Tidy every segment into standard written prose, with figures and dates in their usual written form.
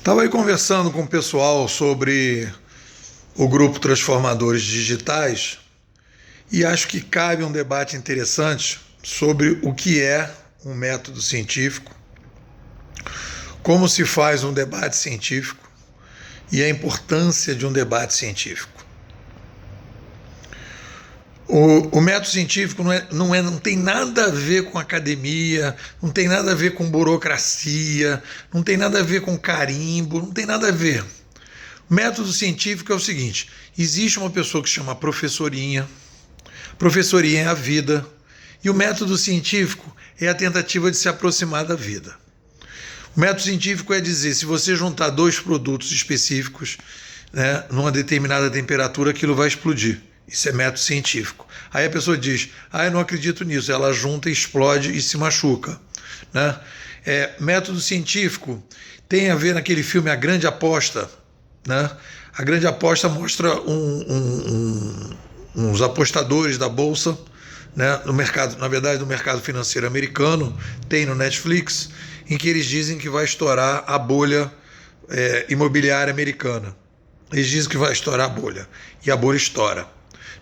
Estava aí conversando com o pessoal sobre o grupo Transformadores Digitais e acho que cabe um debate interessante sobre o que é um método científico, como se faz um debate científico e a importância de um debate científico. O método científico não tem nada a ver com academia, não tem nada a ver com burocracia, não tem nada a ver com carimbo, não tem nada a ver. O método científico é o seguinte: existe uma pessoa que se chama professorinha é a vida, e o método científico é a tentativa de se aproximar da vida. O método científico é dizer, se você juntar dois produtos específicos, né, numa determinada temperatura, aquilo vai explodir. Isso é método científico. Aí a pessoa diz, eu não acredito nisso. Ela junta, explode e se machuca, né? Método científico tem a ver naquele filme A Grande Aposta, né? A Grande Aposta mostra uns apostadores da Bolsa, né, no mercado, na verdade, no mercado financeiro americano, tem no Netflix, em que eles dizem que vai estourar a bolha imobiliária americana. Eles dizem que vai estourar a bolha, e a bolha estoura,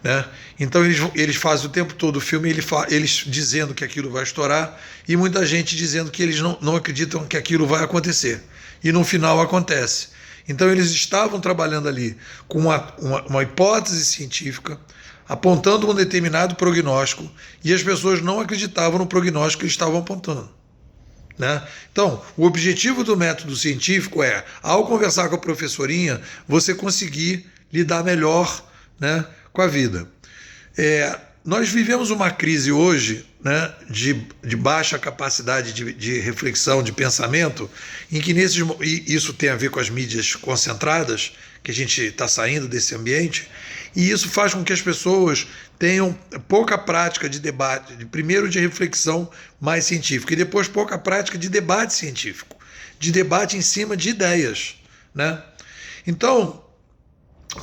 né? Então eles fazem o tempo todo o filme, eles dizendo que aquilo vai estourar, e muita gente dizendo que eles não acreditam que aquilo vai acontecer, e no final acontece. Então eles estavam trabalhando ali com uma hipótese científica, apontando um determinado prognóstico, e as pessoas não acreditavam no prognóstico que eles estavam apontando, né? Então, o objetivo do método científico é, ao conversar com a professorinha, você conseguir lidar melhor, né, com a vida. Nós vivemos uma crise hoje, né, de baixa capacidade de reflexão, de pensamento, em que e isso tem a ver com as mídias concentradas, que a gente está saindo desse ambiente, e isso faz com que as pessoas tenham pouca prática de debate, primeiro de reflexão mais científica, e depois pouca prática de debate científico, de debate em cima de ideias, né? Então,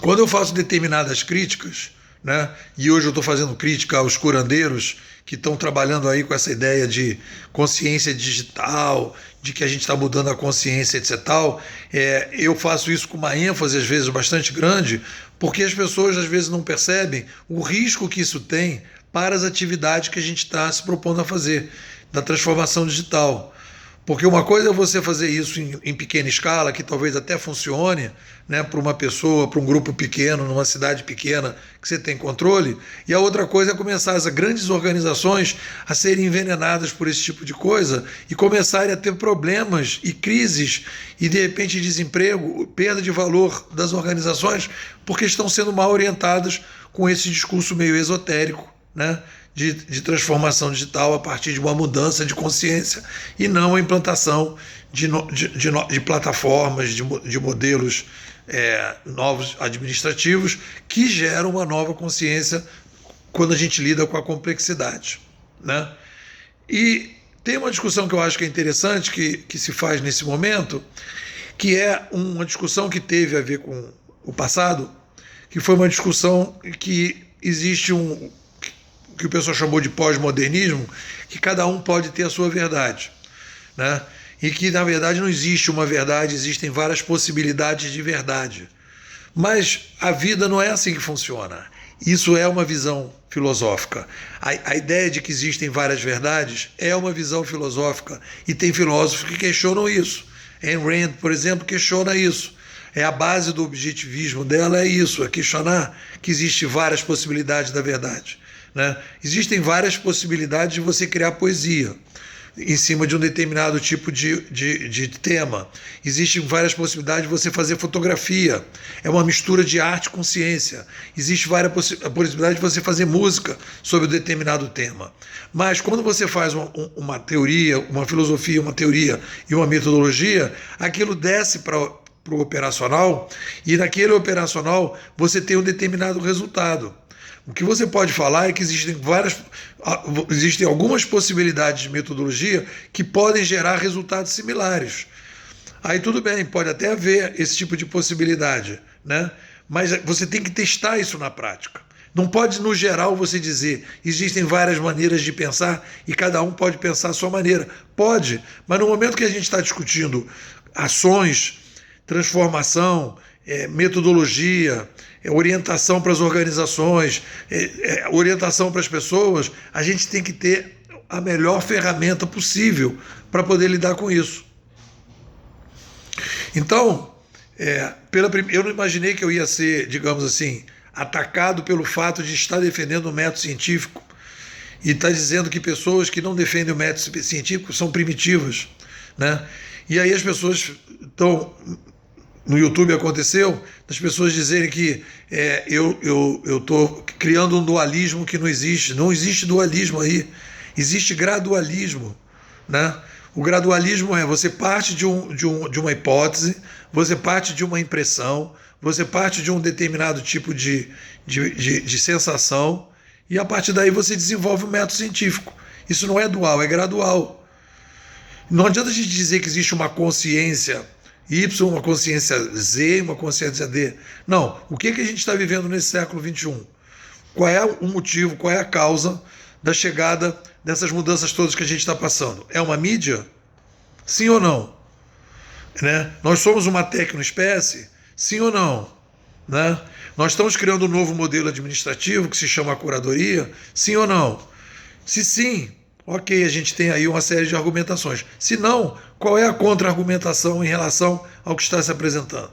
quando eu faço determinadas críticas, né, e hoje eu estou fazendo crítica aos curandeiros que estão trabalhando aí com essa ideia de consciência digital, de que a gente está mudando a consciência, etc. Eu faço isso com uma ênfase, às vezes, bastante grande, porque as pessoas, às vezes, não percebem o risco que isso tem para as atividades que a gente está se propondo a fazer, da transformação digital. Porque uma coisa é você fazer isso em pequena escala, que talvez até funcione, né, para uma pessoa, para um grupo pequeno, numa cidade pequena, que você tem controle, e a outra coisa é começar as grandes organizações a serem envenenadas por esse tipo de coisa e começarem a ter problemas e crises e, de repente, desemprego, perda de valor das organizações, porque estão sendo mal orientadas com esse discurso meio esotérico, né, de transformação digital a partir de uma mudança de consciência e não a implantação de plataformas, de modelos novos administrativos que geram uma nova consciência quando a gente lida com a complexidade, né? E tem uma discussão que eu acho que é interessante, que se faz nesse momento, que é uma discussão que teve a ver com o passado, que foi uma discussão que existe que o pessoal chamou de pós-modernismo, que cada um pode ter a sua verdade, né? E que, na verdade, não existe uma verdade, existem várias possibilidades de verdade. Mas a vida não é assim que funciona. Isso é uma visão filosófica. A ideia de que existem várias verdades é uma visão filosófica, e tem filósofos que questionam isso. Ayn Rand, por exemplo, questiona isso. A base do objetivismo dela é isso, é questionar que existem várias possibilidades da verdade, né? Existem várias possibilidades de você criar poesia em cima de um determinado tipo de tema. Existem várias possibilidades de você fazer fotografia. É uma mistura de arte com ciência. Existe várias possibilidades de você fazer música sobre um determinado tema. Mas quando você faz uma teoria, uma filosofia, uma teoria e uma metodologia, aquilo desce para o operacional, e naquele operacional você tem um determinado resultado. O que você pode falar é que existem algumas possibilidades de metodologia que podem gerar resultados similares. Aí tudo bem, pode até haver esse tipo de possibilidade, né? Mas você tem que testar isso na prática. Não pode, no geral, você dizer existem várias maneiras de pensar e cada um pode pensar a sua maneira. Pode, mas no momento que a gente está discutindo ações transformação, metodologia, orientação para as organizações, orientação para as pessoas, a gente tem que ter a melhor ferramenta possível para poder lidar com isso. Então, eu não imaginei que eu ia ser, digamos assim, atacado pelo fato de estar defendendo o método científico e estar dizendo que pessoas que não defendem o método científico são primitivas, né? E aí as pessoas estão... No YouTube aconteceu, das pessoas dizerem que eu estou criando um dualismo que não existe. Não existe dualismo aí, existe gradualismo, né? O gradualismo você parte de uma hipótese, você parte de uma impressão, você parte de um determinado tipo de sensação, e a partir daí você desenvolve um método científico. Isso não é dual, é gradual. Não adianta a gente dizer que existe uma consciência Y, uma consciência Z, uma consciência D. Não. O que a gente está vivendo nesse século XXI? Qual é o motivo, qual é a causa da chegada dessas mudanças todas que a gente está passando? É uma mídia? Sim ou não? Né? Nós somos uma tecnoespécie? Sim ou não? Né? Nós estamos criando um novo modelo administrativo que se chama curadoria? Sim ou não? Se sim, ok, a gente tem aí uma série de argumentações. Se não, qual é a contra-argumentação em relação ao que está se apresentando?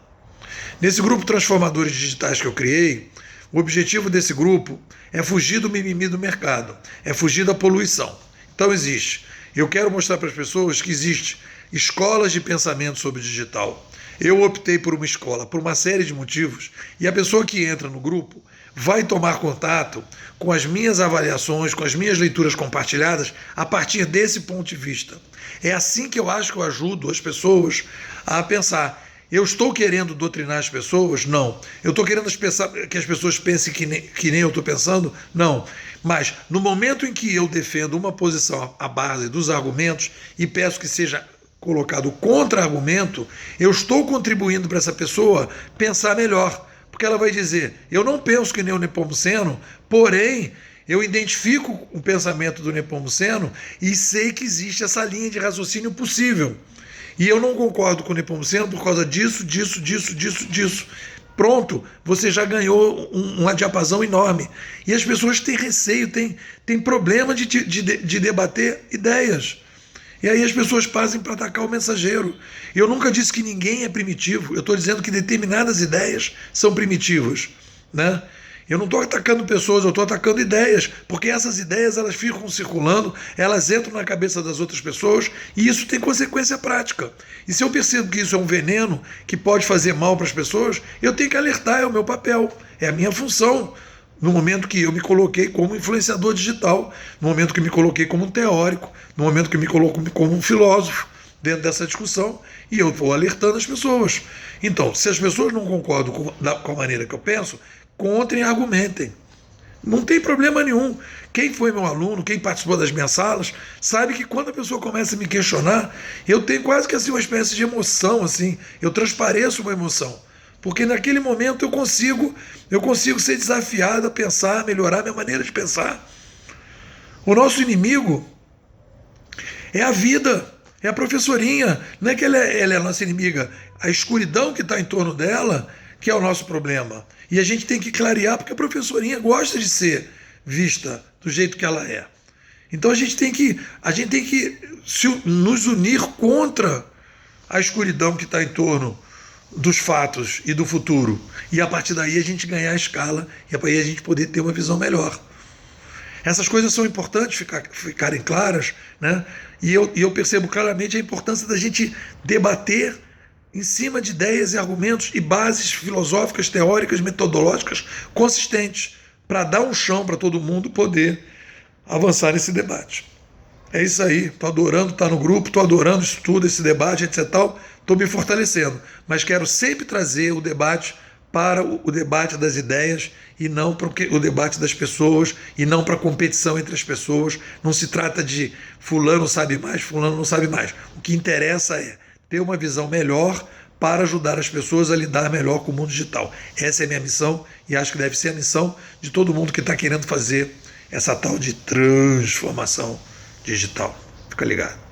Nesse grupo Transformadores Digitais que eu criei, o objetivo desse grupo é fugir do mimimi do mercado, é fugir da poluição. Então existe. Eu quero mostrar para as pessoas que existe escolas de pensamento sobre digital. Eu optei por uma escola por uma série de motivos, e a pessoa que entra no grupo vai tomar contato com as minhas avaliações, com as minhas leituras compartilhadas a partir desse ponto de vista. É assim que eu acho que eu ajudo as pessoas a pensar. Eu estou querendo doutrinar as pessoas? Não. Eu estou querendo que as pessoas pensem que nem eu estou pensando? Não. Mas no momento em que eu defendo uma posição à base dos argumentos e peço que seja colocado contra-argumento, eu estou contribuindo para essa pessoa pensar melhor. Porque ela vai dizer, eu não penso que nem o Nepomuceno, porém, eu identifico o pensamento do Nepomuceno e sei que existe essa linha de raciocínio possível. E eu não concordo com o Nepomuceno por causa disso. Pronto, você já ganhou uma diapasão enorme. E as pessoas têm receio, têm problema de debater ideias. E aí as pessoas passam para atacar o mensageiro. Eu nunca disse que ninguém é primitivo. Eu estou dizendo que determinadas ideias são primitivas, né? Eu não estou atacando pessoas, eu estou atacando ideias, porque essas ideias elas ficam circulando, elas entram na cabeça das outras pessoas e isso tem consequência prática. E se eu percebo que isso é um veneno que pode fazer mal para as pessoas, eu tenho que alertar, é o meu papel, é a minha função. No momento que eu me coloquei como influenciador digital, no momento que me coloquei como um teórico, no momento que me coloco como um filósofo dentro dessa discussão, e eu vou alertando as pessoas. Então, se as pessoas não concordam com a maneira que eu penso, contrem e argumentem. Não tem problema nenhum. Quem foi meu aluno, quem participou das minhas salas, sabe que quando a pessoa começa a me questionar, eu tenho quase que assim, uma espécie de emoção, assim, eu transpareço uma emoção. Porque naquele momento eu consigo ser desafiado a pensar, melhorar minha maneira de pensar. O nosso inimigo é a vida, é a professorinha. Não é que ela é a nossa inimiga, a escuridão que está em torno dela que é o nosso problema. E a gente tem que clarear, porque a professorinha gosta de ser vista do jeito que ela é. Então a gente tem que nos unir contra a escuridão que está em torno dos fatos e do futuro. E a partir daí a gente ganhar a escala e aí a gente poder ter uma visão melhor. Essas coisas são importantes ficarem claras, né? E eu percebo claramente a importância da gente debater em cima de ideias e argumentos e bases filosóficas, teóricas, metodológicas consistentes, para dar um chão para todo mundo poder avançar nesse debate. É isso aí, estou adorando estar no grupo, estou adorando isso tudo, esse debate, etc. Estou me fortalecendo, mas quero sempre trazer o debate para o debate das ideias e não para o debate das pessoas e não para a competição entre as pessoas. Não se trata de fulano sabe mais, fulano não sabe mais. O que interessa é ter uma visão melhor para ajudar as pessoas a lidar melhor com o mundo digital. Essa é a minha missão e acho que deve ser a missão de todo mundo que está querendo fazer essa tal de transformação digital. Fica ligado.